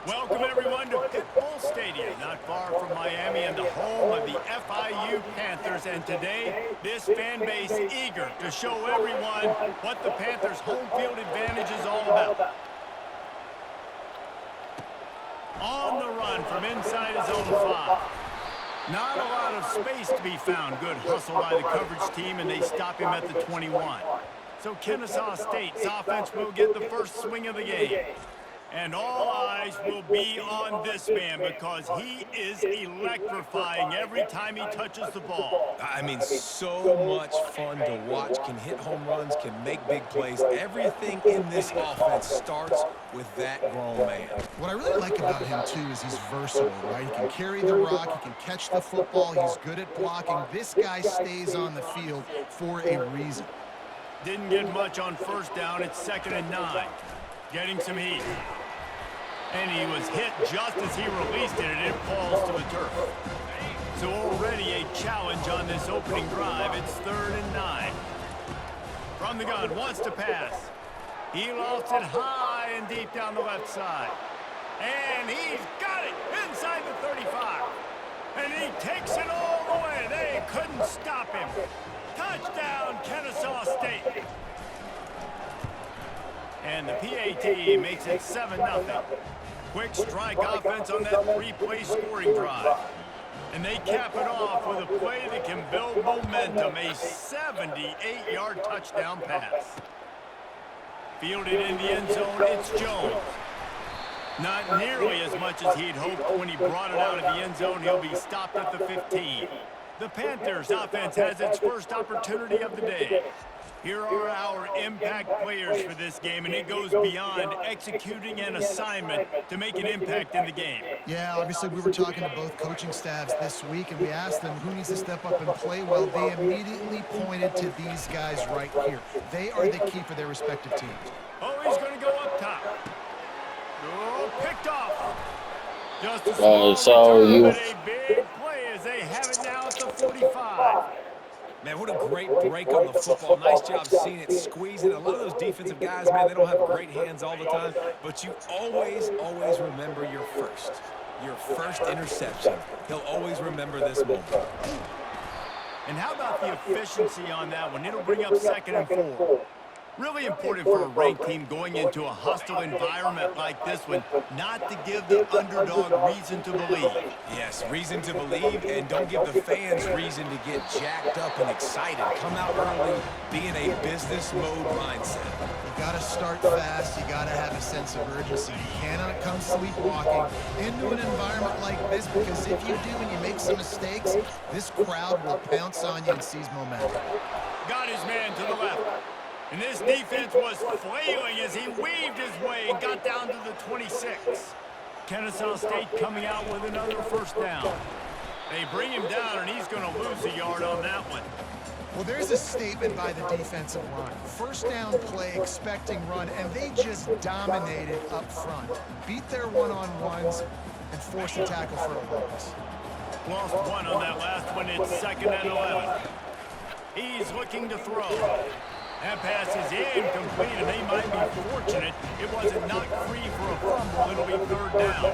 Welcome everyone to Pitbull Stadium, not far from Miami and the home of the FIU Panthers. And today, this fan base eager to show everyone what the Panthers' home field advantage is all about. On the run from inside his own 5. Not a lot of space to be found. Good hustle by the coverage team, and they stop him at the 21. So Kennesaw State's offense will get the first swing of the game. And all eyes will be on this man because he is electrifying every time he touches the ball. I mean, so much fun to watch. Can hit home runs, can make big plays. Everything in this offense starts with that grown man. What I really like about him, too, is he's versatile, right? He can carry the rock, he can catch the football, he's good at blocking. This guy stays on the field for a reason. Didn't get much on first down. It's 2nd and 9. Getting some heat. And he was hit just as he released it, and it falls to the turf. So already a challenge on this opening drive. It's 3rd and 9. From the gun, wants to pass. He lofts it high and deep down the left side. And he's got it inside the 35. And he takes it all the way. They couldn't stop him. Touchdown, Kennesaw State. And the PAT makes it 7-0. Quick strike offense on that 3-play scoring drive. And they cap it off with a play that can build momentum, a 78-yard touchdown pass. Fielded in the end zone, it's Jones. Not nearly as much as he'd hoped when he brought it out of the end zone. He'll be stopped at the 15. The Panthers' offense has its first opportunity of the day. Here are our impact players for this game, and it goes beyond executing an assignment to make an impact in the game. Yeah, obviously we were talking to both coaching staffs this week, and we asked them who needs to step up and play well. They immediately pointed to these guys right here. They are the key for their respective teams. Oh, he's going to go up top. Oh, picked off. Just a small return, but a big play as they have it now at the 45. Man, what a great break on the football. Nice job seeing it, squeezing. A lot of those defensive guys, man, they don't have great hands all the time, but you always remember your first interception. He'll always remember this moment. And how about the efficiency on that one? It'll bring up 2nd and 4. Really important for a ranked team going into a hostile environment like this one, not to give the underdog reason to believe. Yes, reason to believe, and don't give the fans reason to get jacked up and excited. Come out early, be in a business mode mindset. You got to start fast. You got to have a sense of urgency. You cannot come sleepwalking into an environment like this, because if you do and you make some mistakes, this crowd will pounce on you and seize momentum. Got his man to the left. And this defense was flailing as he weaved his way and got down to the 26. Kennesaw State coming out with another first down. They bring him down, and he's going to lose a yard on that one. Well, there's a statement by the defensive line. First down play, expecting run, and they just dominated up front. Beat their one-on-ones and forced a tackle for a loss. Lost one on that last one. It's 2nd and 11. He's looking to throw. That pass is incomplete, and they might be fortunate it wasn't knocked free for a fumble. It'll be 3rd down.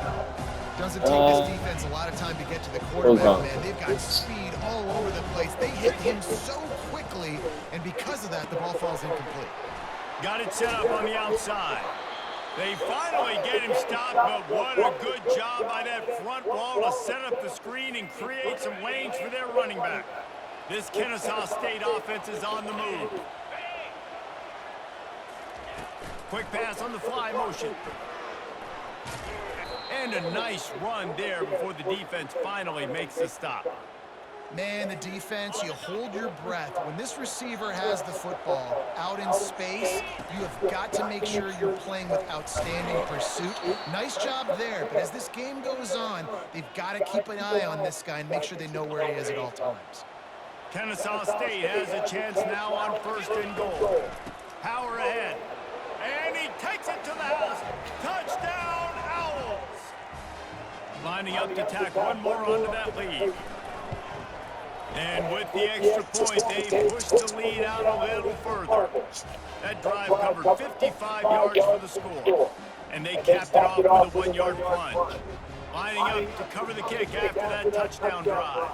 Doesn't take this defense a lot of time to get to the quarterback, man. They've got speed all over the place. They hit him so quickly, and because of that, the ball falls incomplete. Got it set up on the outside. They finally get him stopped, but what a good job by that front wall to set up the screen and create some lanes for their running back. This Kennesaw State offense is on the move. Quick pass on the fly motion. And a nice run there before the defense finally makes the stop. Man, the defense, you hold your breath. When this receiver has the football out in space, you have got to make sure you're playing with outstanding pursuit. Nice job there, but as this game goes on, they've got to keep an eye on this guy and make sure they know where he is at all times. Kennesaw State has a chance now on 1st and goal. Power ahead. And he takes it to the house. Touchdown, Owls. Lining up to tack one more onto that lead. And with the extra point, they push the lead out a little further. That drive covered 55 yards for the score. And they capped it off with a 1-yard plunge. Lining up to cover the kick after that touchdown drive.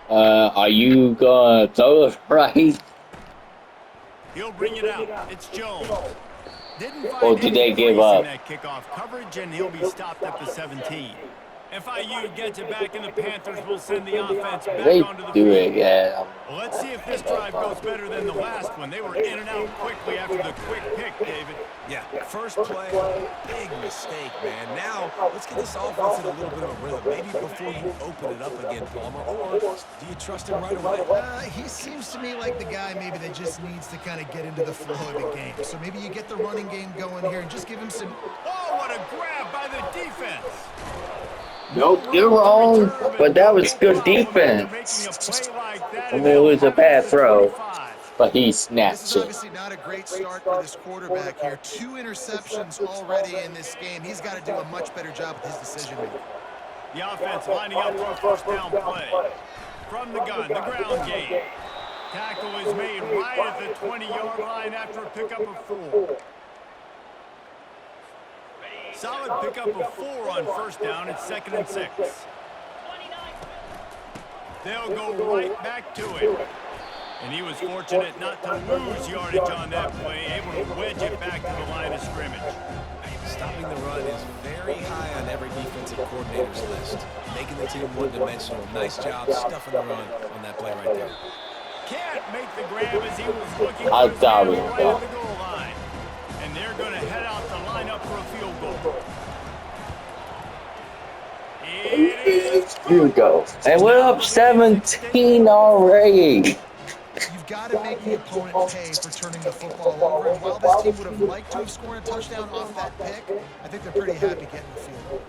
Are you gonna throw it right? He'll bring it out. It's Jones. Didn't Or find did any they give crease in up? that kickoff coverage, and he'll be stopped at the 17. FIU gets it back, and the Panthers will send the offense back They onto the do field. it again. Well, let's see if this drive goes better than the last one. They were in and out quickly after the quick pick, David. Yeah, first play, big mistake, man. Now, let's get this offense in a little bit of a rhythm. Maybe before you open it up again, Palmer, or do you trust him right away? He seems to me like the guy maybe that just needs to kind of get into the flow of the game. So maybe you get the running game going here and just give him some... Oh, what a grab by the defense. Nope, you're wrong, but that was good defense. I mean, it was a bad throw, but he This snatched is it. obviously not a great start for this quarterback here. 2 interceptions already in this game. He's got to do a much better job with his decision-making. The offense lining up for a first down play. From the gun, the ground game. Tackle is made right at the 20-yard line after a pickup of 4. Solid pickup of 4 on first down. It's 2nd and 6. They'll go right back to it. And he was fortunate not to lose yardage on that play, able to wedge it back to the line of scrimmage. Stopping the run is very high on every defensive coordinator's list. Making the team one-dimensional. Nice job stuffing the run on that play right there. Can't make the grab as he was looking I for his thought man it right was at the goal line. And they're going to head out to line up for a field goal. It is Here we go. And we're up 17 already. You've got to make the opponent pay for turning the football over. And while this team would have liked to have scored a touchdown off that pick, I think they're pretty happy getting the field goal.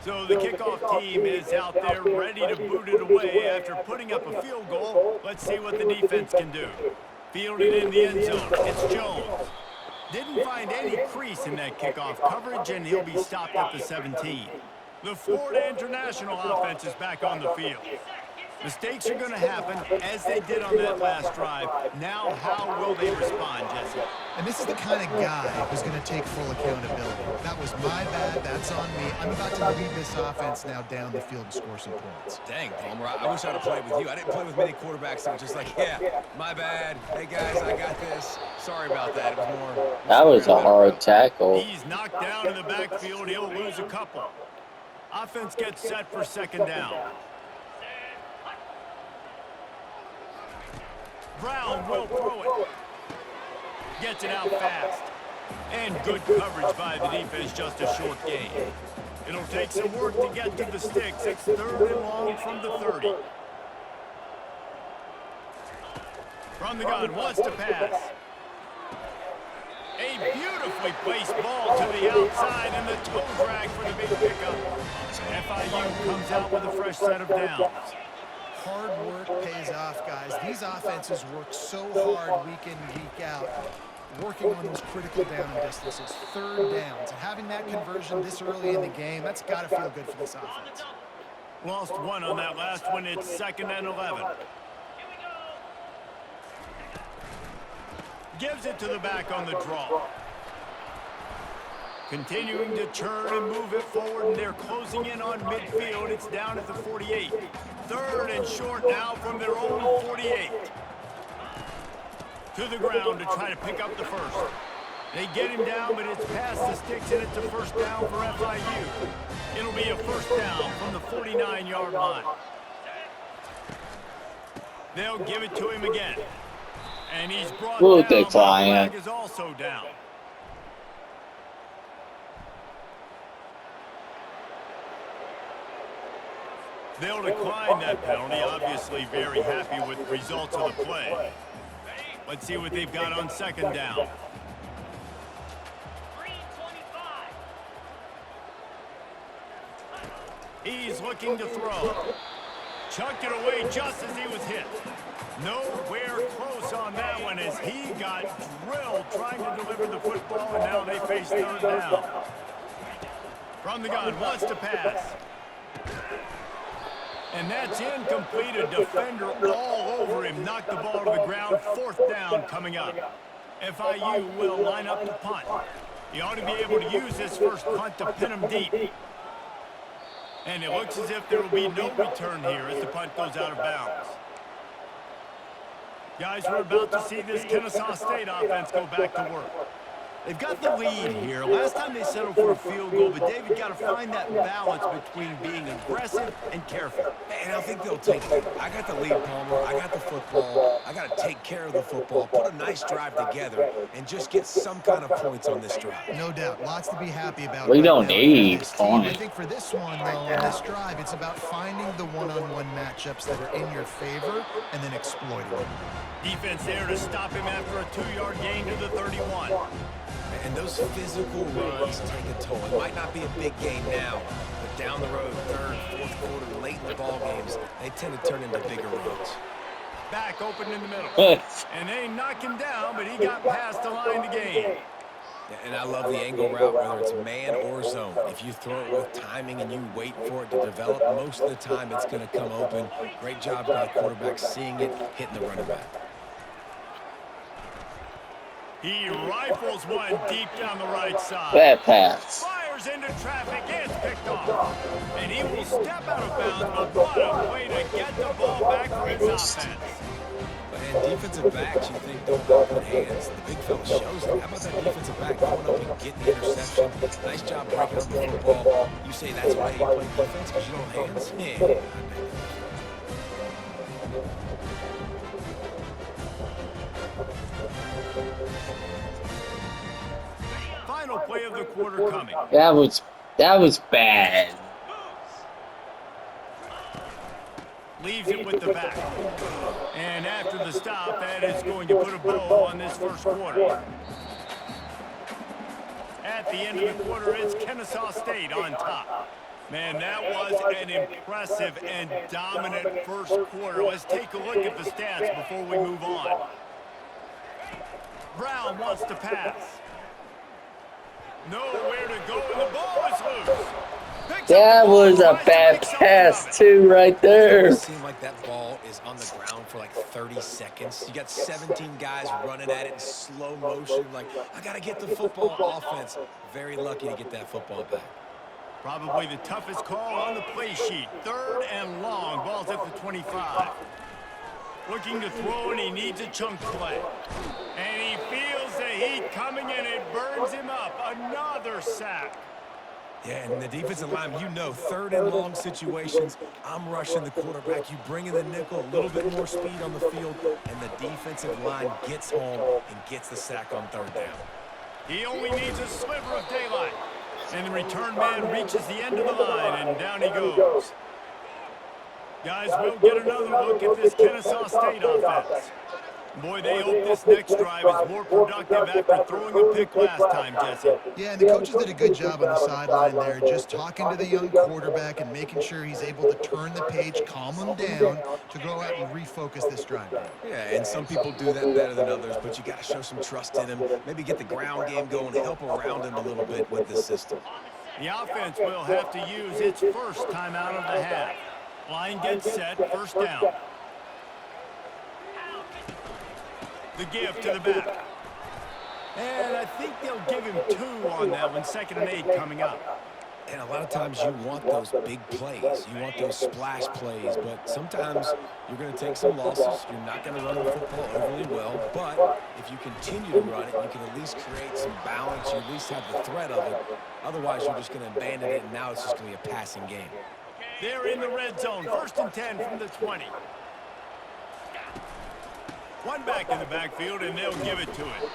So the kickoff team is out there ready to boot it away after putting up a field goal. Let's see what the defense can do. Fielded in the end zone. It's Jones. Didn't find any crease in that kickoff coverage, and he'll be stopped at the 17. The Florida International offense is back on the field. Mistakes are going to happen, as they did on that last drive. Now, how will they respond, Jesse? And this is the kind of guy who's going to take full accountability. That was my bad. That's on me. I'm about to lead this offense now down the field and score some points. Dang, Palmer, I wish I'd have played with you. I didn't play with many quarterbacks that were just like, yeah, my bad. Hey, guys, I got this. Sorry about that. It was more... That was a hard tackle. He's knocked down in the backfield. He'll lose a couple. Offense gets set for 2nd down. Brown will throw it. Gets it out fast. And good coverage by the defense, just a short gain. It'll take some work to get to the sticks. It's 3rd and long from the 30. From the gun, wants to pass. A beautifully placed ball to the outside, and the toe drag for the big pickup. FIU comes out with a fresh set of downs. Hard work pays off, guys. These offenses work so hard week in, week out, working on those critical down and distances, 3rd downs. And having that conversion this early in the game, that's got to feel good for this offense. Lost 1 on that last one. It's 2nd and 11. Gives it to the back on the draw. Continuing to turn and move it forward, and they're closing in on midfield. It's down at the 48. 3rd and short now from their own 48. To the ground to try to pick up the first. They get him down, but it's past the sticks, and it's a first down for FIU. It'll be a first down from the 49-yard line. They'll give it to him again. And he's brought down. The flag is also down. They'll decline that penalty, obviously very happy with the results of the play. Let's see what they've got on 2nd down. He's looking to throw. Chucked it away just as he was hit. Nowhere close on that one as he got drilled trying to deliver the football, and now they face 3rd down. From the gun, wants to pass. And that's incomplete. A defender all over him. Knocked the ball to the ground. 4th down coming up. FIU will line up to punt. He ought to be able to use this first punt to pin him deep. And it looks as if there will be no return here as the punt goes out of bounds. Guys, we're about to see this Kennesaw State offense go back to work. They've got the lead here. Last time they settled for a field goal, but David got to find that balance between being aggressive and careful. And I think they'll take it. I got the lead, Palmer. I got the football. I got to take care of the football, put a nice drive together, and just get some kind of points on this drive. No doubt. Lots to be happy about. We right don't now need for this team. I points. think for this one, though, on this drive, it's about finding the one-on-one matchups that are in your favor and then exploiting them. Defense there to stop him after a 2-yard gain to the 31. And those physical runs take a toll. It might not be a big gain now, but down the road, third, fourth quarter, late in the ball games, they tend to turn into bigger runs. Back open in the middle. And they knock him down, but he got past the line to gain. And I love the angle route, whether it's man or zone. If you throw it with timing and you wait for it to develop, most of the time it's going to come open. Great job by the quarterback seeing it, hitting the running back. He rifles one deep down the right side. Bad pass. Fires into traffic. It's picked off. And he will step out of bounds, but what a way to get the ball back for his offense. And defensive backs, you think, don't have good hands. The big fella shows it. How about that defensive back going up and getting the interception? Nice job breaking up the football. You say that's why you play defense, because you don't have hands? Yeah. Final play of the quarter coming. That was bad. Leaves it with the back. And after the stop, that is going to put a bow on this first quarter. At the end of the quarter, it's Kennesaw State on top. Man, that was an impressive and dominant first quarter. Let's take a look at the stats before we move on. Brown wants to pass. Nowhere to go, and the ball is loose. That was a bad pass, too, right there. It seemed like that ball is on the ground for like 30 seconds. You got 17 guys running at it in slow motion. Like, I got to get the football. Offense. Very lucky to get that football back. Probably the toughest call on the play sheet. 3rd and long. Ball's at the 25. Looking to throw, and he needs a chunk play. And he feels the heat coming, and it burns him up. Another sack. Yeah, and the defensive line, you know, 3rd and long situations, I'm rushing the quarterback. You bring in the nickel, a little bit more speed on the field, and the defensive line gets home and gets the sack on 3rd down. He only needs a sliver of daylight. And the return man reaches the end of the line, and down he goes. Guys, we'll get another look at this Kennesaw State offense. Boy, they hope this next drive is more productive after throwing a pick last time, Jesse. Yeah, and the coaches did a good job on the sideline there, just talking to the young quarterback and making sure he's able to turn the page, calm him down to go out and refocus this drive. Yeah, and some people do that better than others, but you got to show some trust in him. Maybe get the ground game going, help around him a little bit with this system. The offense will have to use its first timeout of the half. Line gets set, first down. The give to the back. And I think they'll give him 2 on that one. 2nd and 8 coming up. And a lot of times you want those big plays. You want those splash plays. But sometimes you're going to take some losses. You're not going to run the football overly well. But if you continue to run it, you can at least create some balance. You at least have the threat of it. Otherwise, you're just going to abandon it, and now it's just going to be a passing game. They're in the red zone. 1st and 10 from the 20. One back in the backfield, and they'll give it to it.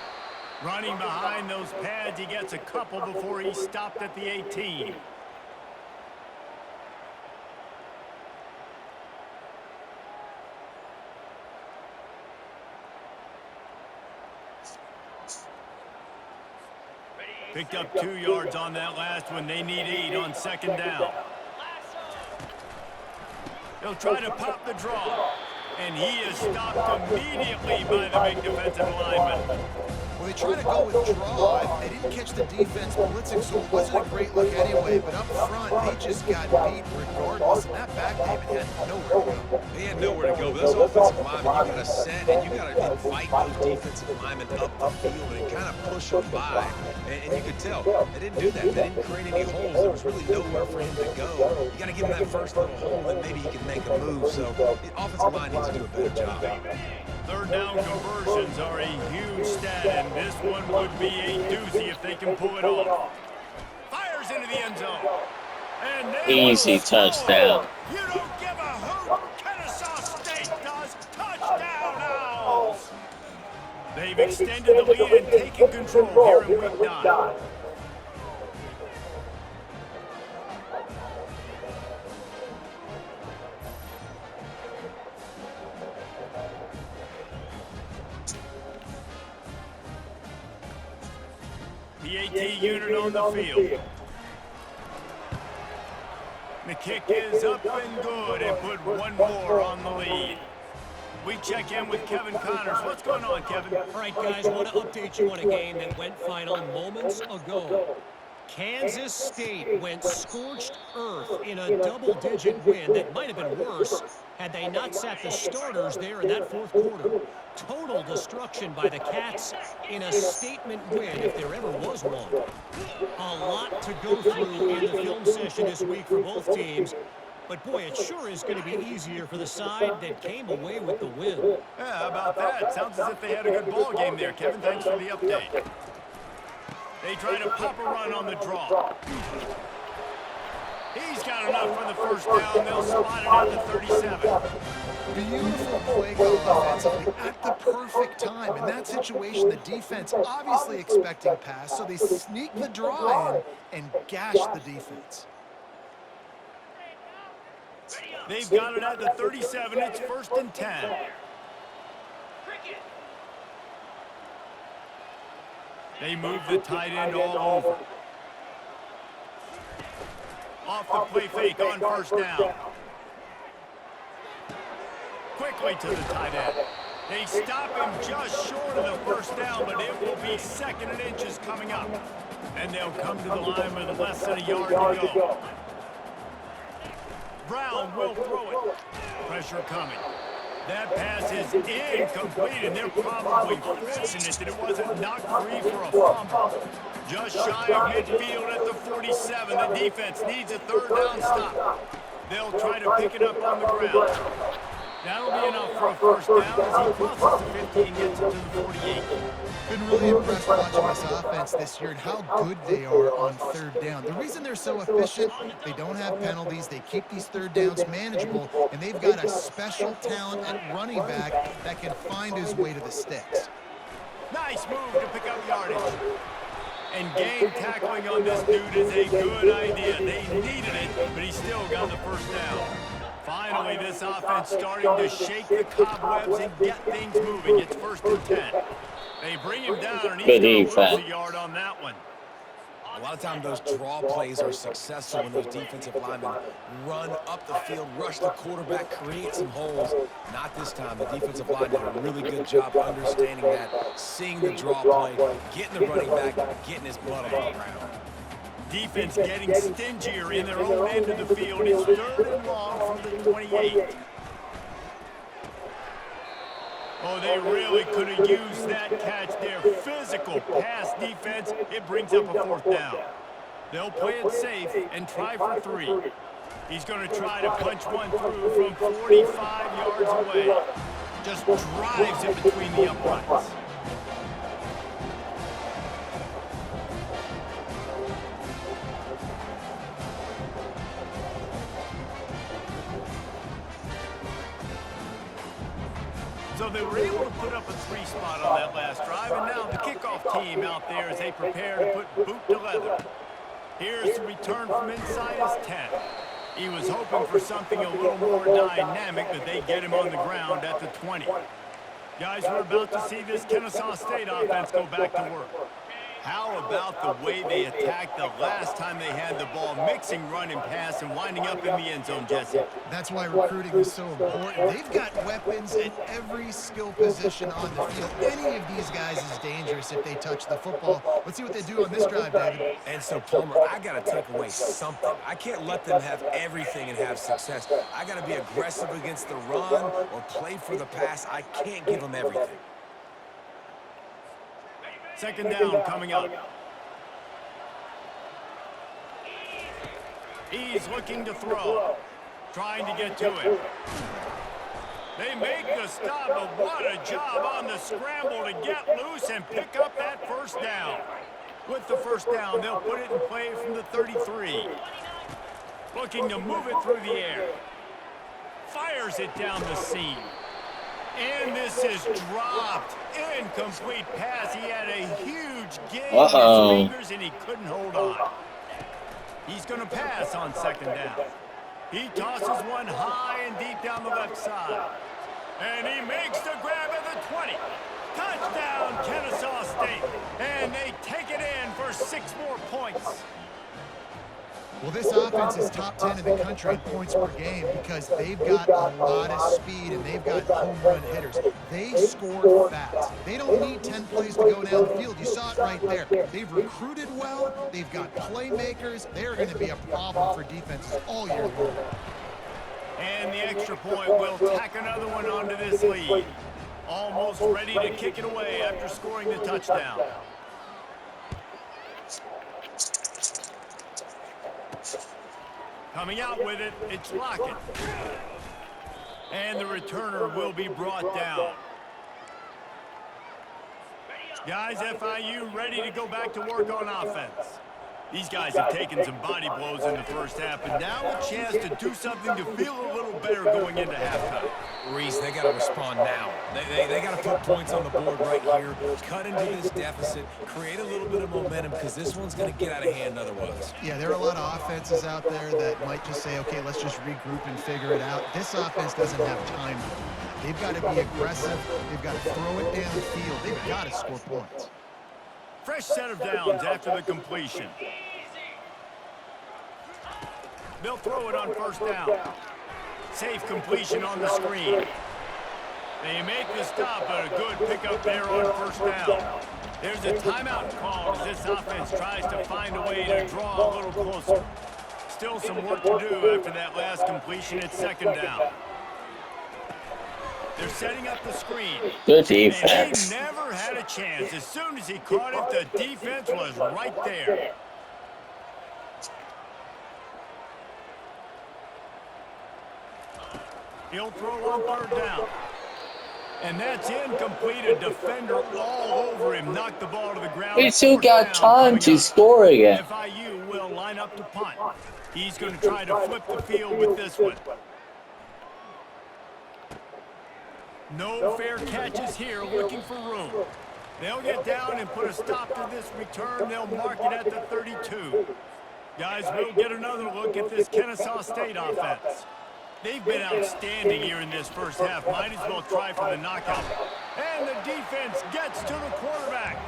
Running behind those pads, he gets a couple before he stopped at the 18. Picked up 2 yards on that last one. They need 8 on 2nd down. They'll try to pop the draw. And he is stopped immediately by the big defensive lineman. Well, they try to go with draw. They didn't catch the defense blitzing, so it wasn't a great look anyway. But up front, they just got beat regardless. And that back, David, had nowhere to go. He had nowhere to go. But those offensive linemen, you got to set and you got to invite those defensive linemen up the field and kind of push them by. And you could tell they didn't do that. They didn't create any holes. There was really nowhere for him to go. You got to give him that first little hole, and maybe he can make a move. So the offensive line needs to do a better job. Third down conversions are a huge stat, and this one would be a doozy if they can pull it off. Fires into the end zone. And Easy touchdown. You don't give a hoot. Kennesaw State does. Touchdown, Owls. They've extended the lead and taken control here in week 9. The AT unit on the field. The kick is up and good and put one more on the lead. We check in with Kevin Connors. What's going on, Kevin? All right, guys, I want to update you on a game that went final moments ago. Kansas State went scorched earth in a double-digit win that might have been worse had they not sat the starters there in that fourth quarter. Total destruction by the Cats in a statement win, if there ever was one. A lot to go through in the film session this week for both teams. But, boy, it sure is going to be easier for the side that came away with the win. Yeah, how about that? Sounds as if they had a good ball game there, Kevin. Thanks for the update. They try to pop a run on the draw. He's got enough for the first down. They'll spot it at the 37. Beautiful play call offensively at the perfect time. In that situation, the defense obviously expecting pass, so they sneak the draw in and gash the defense. They've got it at the 37. It's 1st and 10. They move the tight end all over. Off the play fake on 1st down. Quickly to the tight end. They stop him just short of the 1st down, but it will be 2nd and inches coming up. And they'll come to the line with less than a yard to go. Brown will throw it. Pressure coming. That pass is incomplete, and they're probably fortunate that it wasn't knocked free for a fumble. Just shy of midfield at the 47. The defense needs a 3rd down stop. They'll try to pick it up on the ground. That'll be enough for a 1st down as he crosses the 15 and gets it to the 48. Been really impressed watching this offense this year and how good they are on 3rd down. The reason they're so efficient, they don't have penalties, they keep these 3rd downs manageable, and they've got a special talent at running back that can find his way to the sticks. Nice move to pick up yardage. And game tackling on this dude is a good idea. They needed it, but he still got the 1st down. Finally, this offense starting to shake the cobwebs and get things moving. It's 1st and 10. They bring him down, and he's going to lose a yard on that one. A lot of times those draw plays are successful when those defensive linemen run up the field, rush the quarterback, create some holes. Not this time. The defensive line did a really good job understanding that, seeing the draw play, getting the running back, getting his butt on the ground. Defense getting stingier in their own end of the field. It's 3rd and long from the 28. Oh, they really could have used that catch there. Physical pass defense. It brings up a 4th down. They'll play it safe and try for 3. He's going to try to punch one through from 45 yards away. Just drives it between the uprights. So they were able to put up a 3 spot on that last drive, and now the kickoff team out there as they prepare to put boot to leather. Here's the return from inside his 10. He was hoping for something a little more dynamic, but they get him on the ground at the 20. Guys, we're about to see this Kennesaw State offense go back to work. How about the way they attacked the last time they had the ball, mixing run and pass and winding up in the end zone, Jesse? That's why recruiting is so important. They've got weapons at every skill position on the field. Any of these guys is dangerous if they touch the football. Let's see what they do on this drive, David. And so, Palmer, I got to take away something. I can't let them have everything and have success. I got to be aggressive against the run or play for the pass. I can't give them everything. Second down coming up. He's looking to throw. Trying to get to it. They make the stop, but what a job on the scramble to get loose and pick up that first down. With the first down, they'll put it in play from the 33. Looking to move it through the air. Fires it down the seam. And this is dropped. Incomplete pass. He had a huge gain in his fingers, and he couldn't hold on. He's going to pass on second down. He tosses one high and deep down the left side. And he makes the grab at the 20. Touchdown, Kennesaw State. And they take it in for 6 more points. Well, this offense is top 10 in the country in points per game because they've got a lot of speed and they've got home run hitters. They score fast. They don't need 10 plays to go down the field. You saw it right there. They've recruited well. They've got playmakers. They're going to be a problem for defenses all year long. And the extra point will tack another one onto this lead. Almost ready to kick it away after scoring the touchdown. Coming out with it, it's Lockett. And the returner will be brought down. Guys, FIU ready to go back to work on offense. These guys have taken some body blows in the first half, and now a chance to do something to feel a little better going into halftime. Reese, they got to respond now. They got to put points on the board right here, cut into this deficit, create a little bit of momentum because this one's going to get out of hand otherwise. Yeah, there are a lot of offenses out there that might just say, okay, let's just regroup and figure it out. This offense doesn't have time to do that. They've got to be aggressive. They've got to throw it downfield. They've got to score points. Fresh set of downs after the completion. They'll throw it on first down. Safe completion on the screen. They make the stop, but a good pickup there on first down. There's a timeout call as this offense tries to find a way to draw a little closer. Still some work to do after that last completion at second down. They're setting up the screen. Good defense. And he never had a chance. As soon as he caught it, the defense was right there. He'll throw on third down. And that's incomplete. A defender all over him. Knocked the ball to the ground. We still got time to score again. FIU will line up to punt. He's going to try to flip the field with this one. No fair catches here, looking for room. They'll get down and put a stop to this return. They'll mark it at the 32. Guys, we'll get another look at this Kennesaw State offense. They've been outstanding here in this first half. Might as well try for the knockout. And the defense gets to the quarterback.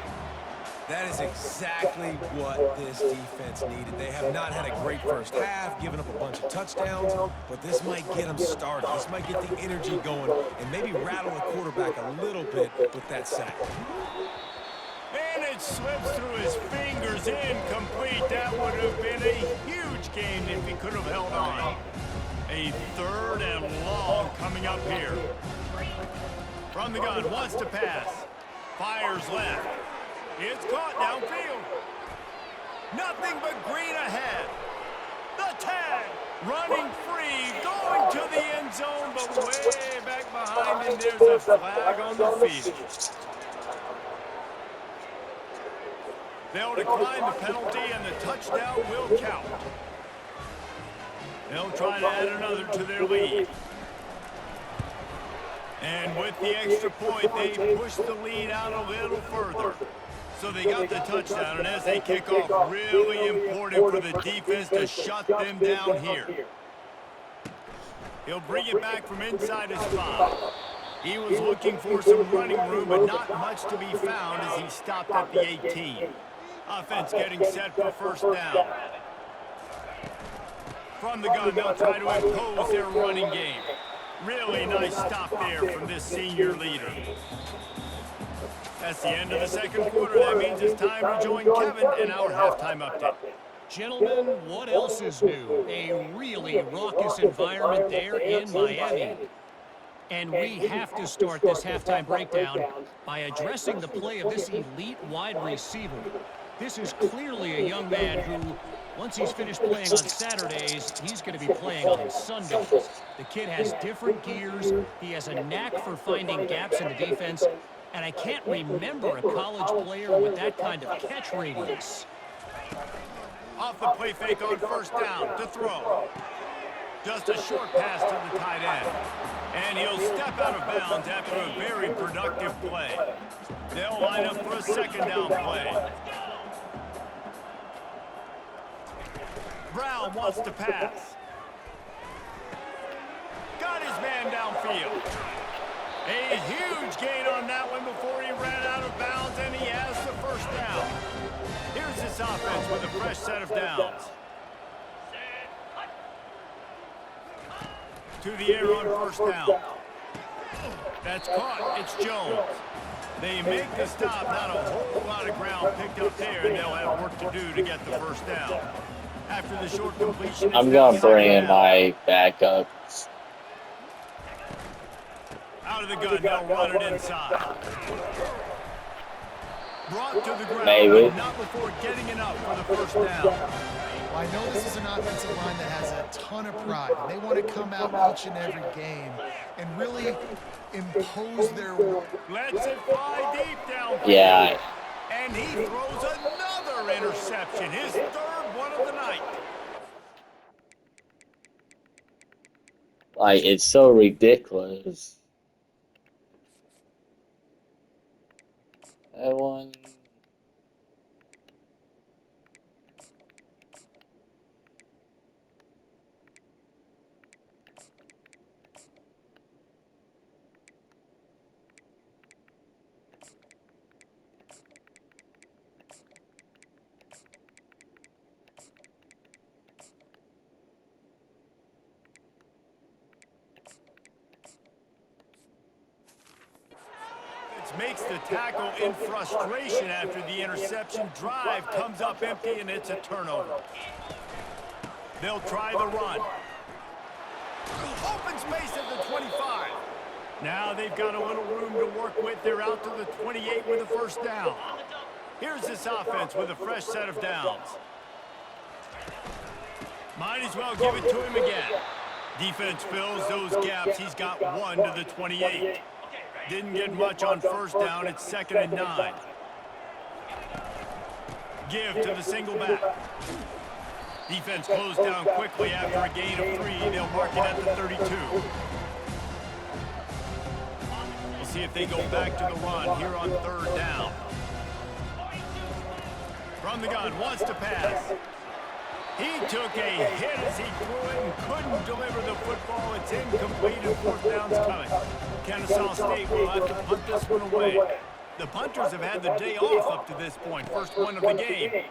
That is exactly what this defense needed. They have not had a great first half, given up a bunch of touchdowns, but this might get them started. This might get the energy going and maybe rattle the quarterback a little bit with that sack. And it slips through his fingers, incomplete. That would have been a huge gain if he could have held on. A third and long coming up here. From the gun, wants to pass. Fires left. It's caught downfield. Nothing but green ahead. The tag. Running free. Going to the end zone, but way back behind him, there's a flag on the field. They'll decline the penalty, and the touchdown will count. They'll try to add another to their lead. And with the extra point, they push the lead out a little further. So they got the touchdown, and as they kick off, really important for the defense to shut them down here. He'll bring it back from inside his 5. He was looking for some running room, but not much to be found as he stopped at the 18. Offense getting set for first down. From the gun, they'll try to impose their running game. Really nice stop there from this senior leader. That's the end of the second quarter. That means it's time to join Kevin in our halftime update. Gentlemen, what else is new? A really raucous environment there in Miami. And we have to start this halftime breakdown by addressing the play of this elite wide receiver. This is clearly a young man who, once he's finished playing on Saturdays, he's going to be playing on Sundays. The kid has different gears. He has a knack for finding gaps in the defense. And I can't remember a college player with that kind of catch radius. Off the play fake on first down to throw. Just a short pass to the tight end. And he'll step out of bounds after a very productive play. They'll line up for a second down play. Brown wants to pass. Got his man downfield. A huge gain on that one before he ran out of bounds, and he has the first down. Here's this offense with a fresh set of downs. To the air on first down. That's caught. It's Jones. They make the stop. Not a whole lot of ground picked up there, and they'll have work to do to get the first down. After the short completion, I'm going to bring in my backup. Out of the gun, they'll run it inside. Brought to the ground, Maybe. but not before getting enough for the first down. Well, I know this is an offensive line that has a ton of pride. They want to come out each and every game and really impose their... Lets it fly deep down. Yeah. And he throws another interception, his third one of the night. Like, it's so ridiculous. That one. Makes the tackle in frustration after the interception. Drive comes up empty, and it's a turnover. They'll try the run. Open space at the 25. Now they've got a little room to work with. They're out to the 28 with a first down. Here's this offense with a fresh set of downs. Might as well give it to him again. Defense fills those gaps. He's got one to the 28. Didn't get much on first down. It's 2nd and 9. Give to the single back. Defense closed down quickly after a gain of 3. They'll mark it at the 32. We'll see if they go back to the run here on 3rd down. From the gun, wants to pass. He took a hit as he threw it and couldn't deliver the football. It's incomplete and 4th down's coming. Kennesaw State will have to punt this one away. The punters have had the day off up to this point. First one of the game.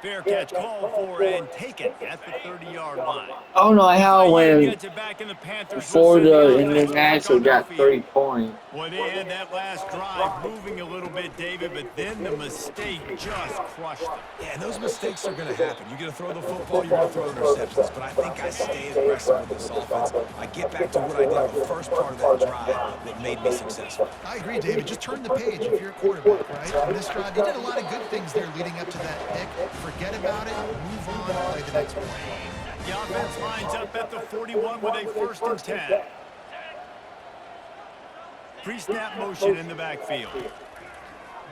Fair catch called for and taken at the 30-yard line. Oh no, how when Gets it back in the Panthers before the international got 3 points. Boy, they had that last drive moving a little bit, David, but then the mistake just crushed them. Yeah, and those mistakes are going to happen. You're going to throw the football, you're going to throw interceptions. But I think I stay aggressive with this offense. I get back to what I did on the first part of that drive that made me successful. I agree, David. Just turn the page if you're a quarterback, right? On this drive, you did a lot of good things there leading up to that pick. Forget about it, move on, play the next play. The offense lines up at the 41 with a 1st and 10. Pre-snap motion in the backfield.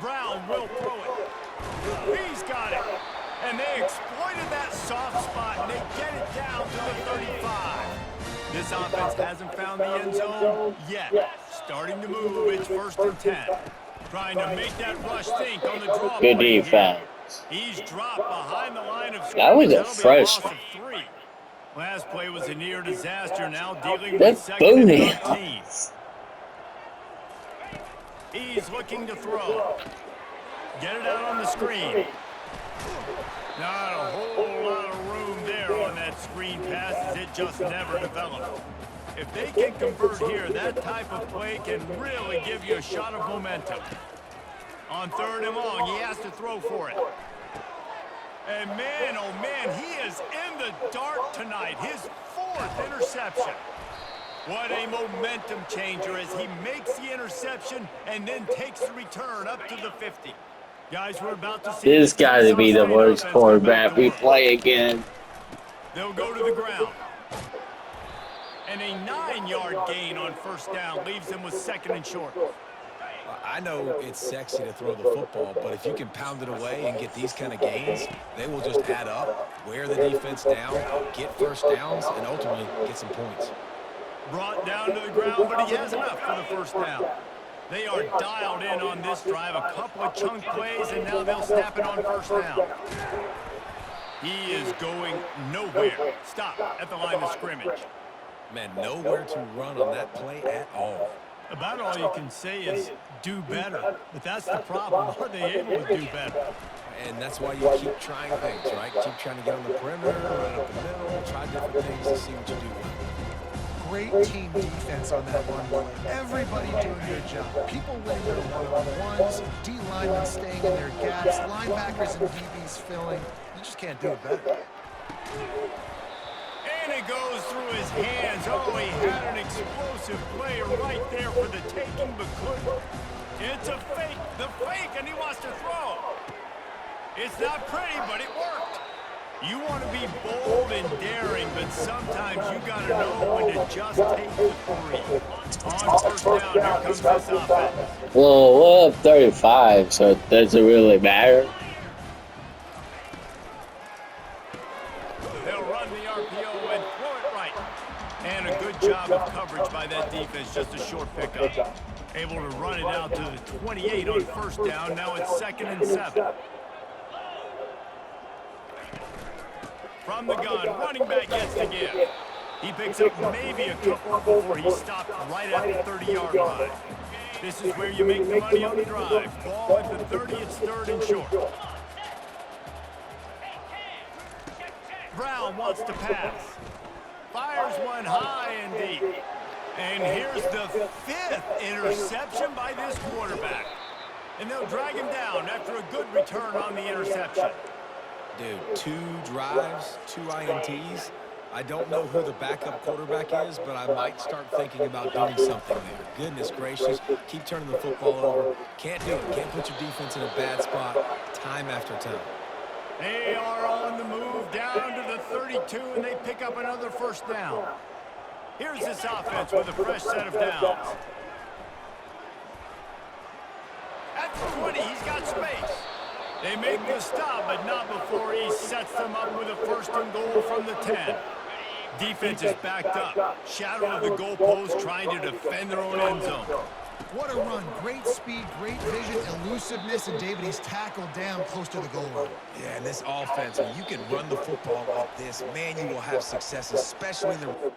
Brown will throw it. He's got it. And they exploited that soft spot, and they get it down to the 35. This offense hasn't found the end zone yet. Starting to move, it's 1st and 10. Trying to make that rush think on the draw. Good defense. He's dropped behind the line of scrimmage. That was a That'll be fresh loss of 3. Last play was a near disaster. Now dealing That's with 2nd and booty. 13. He's looking to throw. Get it out on the screen. Not a whole lot of room there on that screen pass as it just never developed. If they can convert here, that type of play can really give you a shot of momentum. On 3rd and long, he has to throw for it. And man, oh man, he is in the dark tonight. His 4th interception. What a momentum changer as he makes the interception and then takes the return up to the 50. Guys, we're about to see This got to be the worst quarterback we play again. They'll go to the ground. And a 9-yard gain on 1st down leaves them with 2nd and short. I know it's sexy to throw the football, but if you can pound it away and get these kind of gains, they will just add up, wear the defense down, get 1st downs, and ultimately get some points. Brought down to the ground, but he has enough for the 1st down. They are dialed in on this drive, a couple of chunk plays, and now they'll snap it on 1st down. He is going nowhere. Stop at the line of scrimmage. Man, nowhere to run on that play at all. About all you can say is do better, but that's the problem. Are they able to do better? And that's why you keep trying things, right? Keep trying to get on the perimeter, run up the middle, try different things to see what you do well. Great team defense on that one play. Everybody doing their job. People winning their one-on-ones, D linemen staying in their gaps, linebackers and DBs filling. You just can't do it better. And it goes through his hands. Oh, he had an explosive play right there for the taking, but couldn't. It's a fake. The fake, and he wants to throw. It's not pretty, but it worked. You want to be bold and daring, but sometimes you got to know when to just take the 3. On 1st down, here comes this offense. Well, we're up 35, so it doesn't really matter. They'll run the RPO and throw it right. And a good job of coverage by that defense, just a short pickup. Able to run it out to the 28 on 1st down. Now it's 2nd and 7. From the gun, running back gets the give. He picks up maybe a couple before he stopped right at the 30-yard line. This is where you make the money on the drive. Ball at the 30, it's 3rd and short. Brown wants to pass. Fires one high and deep. And here's the 5th interception by this quarterback. And they'll drag him down after a good return on the interception. Dude, 2 drives, 2 INTs. I don't know who the backup quarterback is, but I might start thinking about doing something there. Goodness gracious, keep turning the football over. Can't do it. Can't put your defense in a bad spot time after time. They are on the move down to the 32, and they pick up another 1st down. Here's this offense with a fresh set of downs. At the 20, he's got space. They make the stop, but not before he sets them up with a 1st and goal from the 10. Defense is backed up. Shadow of the goalpost trying to defend their own end zone. What a run. Great speed, great vision, elusiveness, and David, he's tackled down close to the goal line. Yeah, and this offense, when you can run the football like this, man, you will have success, especially in the...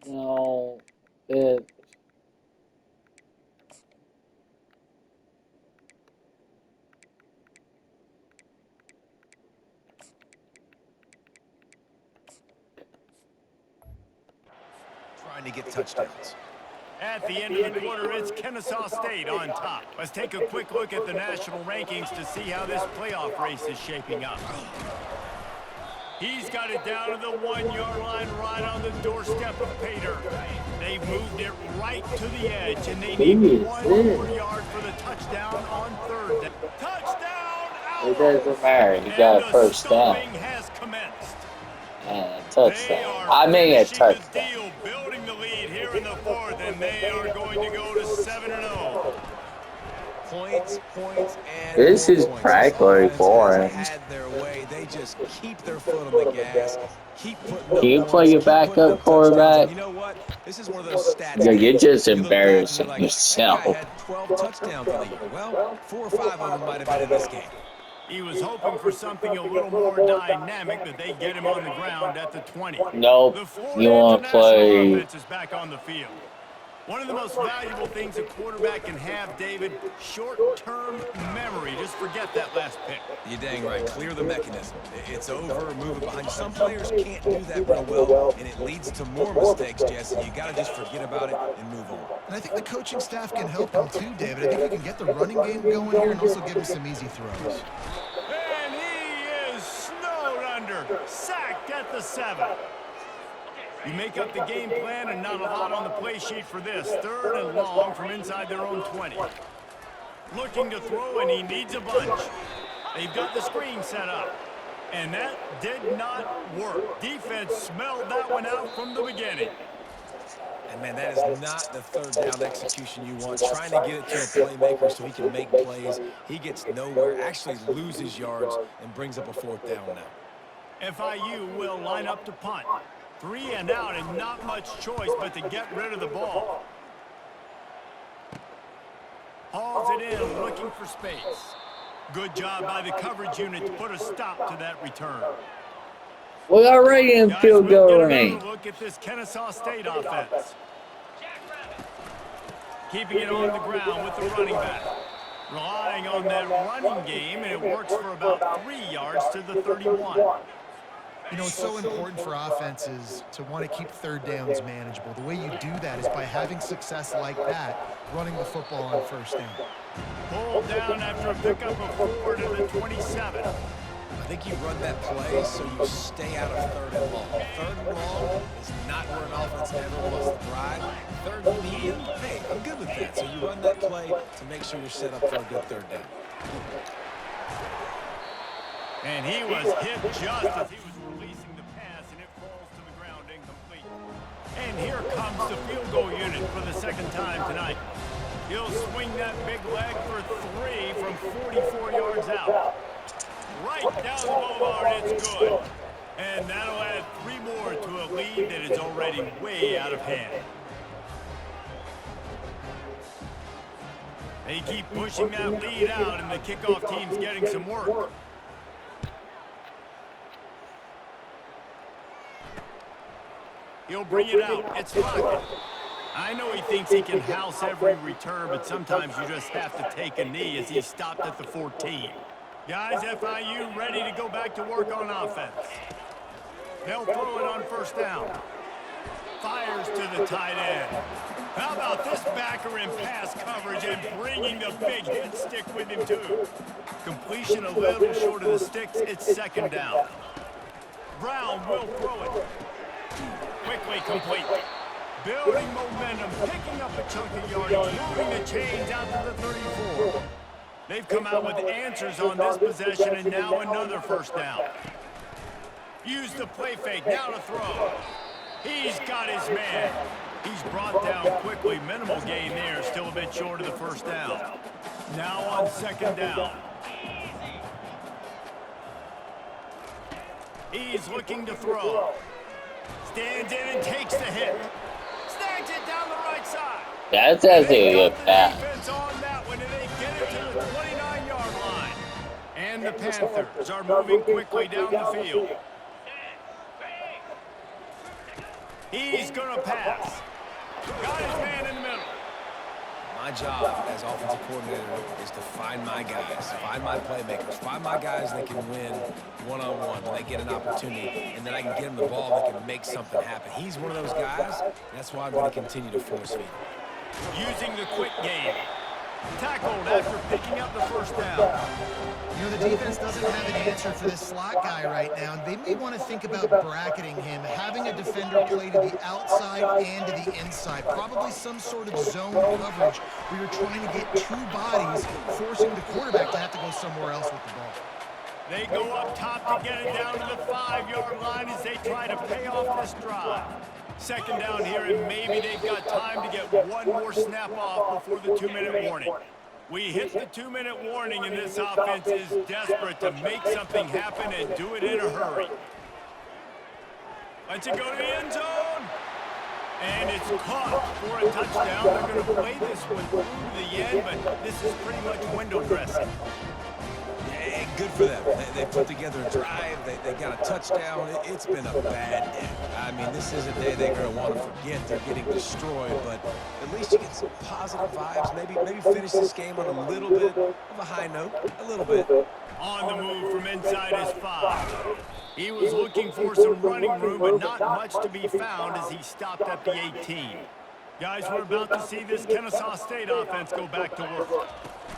No, it. trying to get touchdowns. At the end of the quarter, it's Kennesaw State on top. Let's take a quick look at the national rankings to see how this playoff race is shaping up. He's got it down to the 1-yard line right on the doorstep of Pater. They've moved it right to the edge, and they need 1 more yard for the touchdown on 3rd down. Touchdown, It doesn't matter. He And got a the first down stomping has commenced. and a They touchdown. are I mean a finishing the touchdown. deal, building the lead here in the fourth, and they are going to go to 7-0. Points, points, and This more is points. This practically offense has boring. had their way. They just keep their foot on the gas, keep putting Can up you play points, your keep putting backup up touchdowns. And quarterback? you know what? This is one of those stats Yeah, you're games. just You look back and you're embarrassing like, that guy yourself. had 12 touchdowns in the year. Well, 4 or 5 of them might have been in this game. He was hoping for something a little more dynamic, but they get him on the ground at the 20. Nope. The You Florida want to International play? offense is back on the field. One of the most valuable things a quarterback can have, David, short-term memory. Just forget that last pick. You're dang right. Clear the mechanism. It's over. Move it behind. Some players can't do that real well, and it leads to more mistakes, Jesse. You got to just forget about it and move on. And I think the coaching staff can help him too, David. I think you can get the running game going here and also give him some easy throws. And he is snowed under, sacked at the 7. You make up the game plan and not a lot on the play sheet for this. 3rd and long from inside their own 20. Looking to throw, and he needs a bunch. They've got the screen set up. And that did not work. Defense smelled that one out from the beginning. And, man, that is not the 3rd down execution you want. Trying to get it to a playmaker so he can make plays. He gets nowhere, actually loses yards, and brings up a 4th down now. FIU will line up to punt. 3 and out, and not much choice but to get rid of the ball. Hauls it in, looking for space. Good job by the coverage unit to put a stop to that return. We're already in Guys, field we'll goal get range. another look at this Kennesaw State offense. Keeping it on the ground with the running back. Relying on that running game, and it works for about 3 yards to the 31. You know, it's so important for offenses to want to keep 3rd downs manageable. The way you do that is by having success like that, running the football on 1st down. Pulled down after a pickup of 4 to the 27. I think you run that play so you stay out of 3rd and long. 3rd and long is not where an offense ever wants to thrive. 3rd and medium, hey, I'm good with that. So you run that play to make sure you're set up for a good 3rd down. And he was hit just as he was releasing the pass, and it falls to the ground incomplete. And here comes the field goal unit for the 2nd time tonight. He'll swing that big leg for 3 from 44 yards out. Right down the boulevard, it's good. And that'll add 3 more to a lead that is already way out of hand. They keep pushing that lead out, and the kickoff team's getting some work. He'll bring it out. It's Lockett. I know he thinks he can house every return, but sometimes you just have to take a knee as he stopped at the 14. Guys, FIU ready to go back to work on offense. They'll throw it on 1st down. Fires to the tight end. How about this backer in pass coverage and bringing the big hit stick with him too? Completion a little short of the sticks. It's 2nd down. Brown will throw it. Quickly complete. Building momentum, picking up a chunk of yardage, moving the chains out to the 34. They've come out with answers on this possession, and now another 1st down. Use the play fake, now to throw. He's got his man. He's brought down quickly. Minimal gain there, still a bit short of the 1st down. Now on 2nd down. He's looking to throw. Stands in and takes the hit. Snags it down the right side. That's actually a good pass. Defense on that one, and they get it to the 29-yard line. And the Panthers are moving quickly down the field. He's going to pass. Got his man in the middle. My job as offensive coordinator is to find my guys, find my playmakers, find my guys that can win one-on-one when they get an opportunity, and then I can get them the ball that can make something happen. He's one of those guys. That's why I'm going to continue to force feed him. Using the quick game. Tackled after picking up the 1st down. You know, the defense doesn't have an answer for this slot guy right now. They may want to think about bracketing him, having a defender play to the outside and to the inside. Probably some sort of zone coverage where you're trying to get 2 bodies, forcing the quarterback to have to go somewhere else with the ball. They go up top to get it down to the 5-yard line as they try to pay off this drive. Second down here, and maybe they've got time to get one more snap off before the 2-minute warning. We hit the 2-minute warning, and this offense is desperate to make something happen and do it in a hurry. Let's it go to the end zone. And it's caught for a touchdown. They're going to play this one through to the end, but this is pretty much window dressing. Yeah, good for them. They put together a drive. They got a touchdown. It's been a bad day. I mean, this is a day they're going to want to forget. They're getting destroyed, but at least you get some positive vibes. Maybe finish this game on a little bit of a high note. A little bit. On the move from inside his 5. He was looking for some running room, but not much to be found as he stopped at the 18. Guys, we're about to see this Kennesaw State offense go back to work.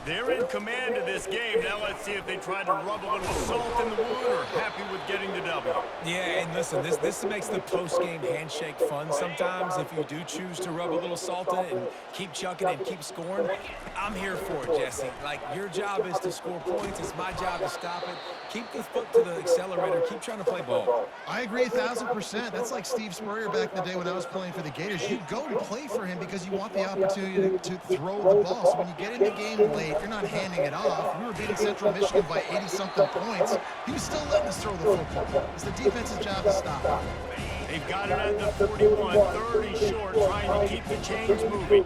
They're in command of this game. Now let's see if they try to rub a little salt in the wound or happy with getting the W. Yeah, and listen, this makes the post-game handshake fun sometimes if you do choose to rub a little salt in it and keep chucking and keep scoring. I'm here for it, Jesse. Like, your job is to score points. It's my job to stop it. Keep the foot to the accelerator. Keep trying to play ball. I agree 1,000%. That's like Steve Spurrier back in the day when I was playing for the Gators. You go and play for him because you want the opportunity to throw the ball. So when you get in the game late, you're not handing it off. We were beating Central Michigan by 80-something points. He was still letting us throw the football. It's the defense's job to stop it. They've got it at the 41, 30 short, trying to keep the chains moving.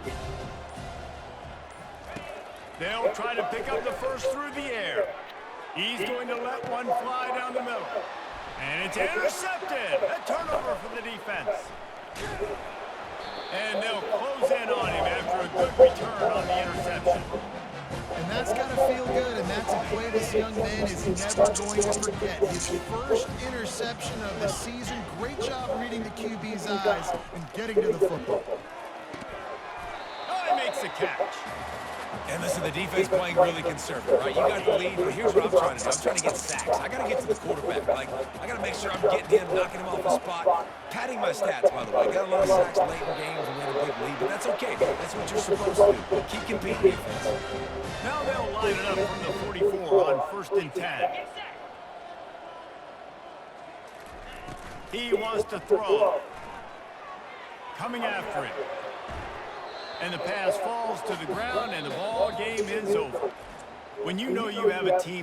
They'll try to pick up the first through the air. He's going to let one fly down the middle. And it's intercepted. A turnover for the defense. And they'll close in on him after a good return on the interception. And that's got to feel good, and that's a play this young man is never going to forget. His first interception of the season. Great job reading the QB's eyes and getting to the football. Oh, he makes the catch. And listen, the defense playing really conservative, right? You got the lead, but here's what I'm trying to do. I'm trying to get sacks. I got to get to the quarterback. Like, I got to make sure I'm getting him, knocking him off the spot. Padding my stats, by the way. Got a lot of sacks late in games and we had a big lead, but that's okay. That's what you're supposed to do. Keep competing, defense. Now they'll line it up from the 44 on 1st and 10. He wants to throw. Coming after him. And the pass falls to the ground, and the ball game is over. When you know you have a team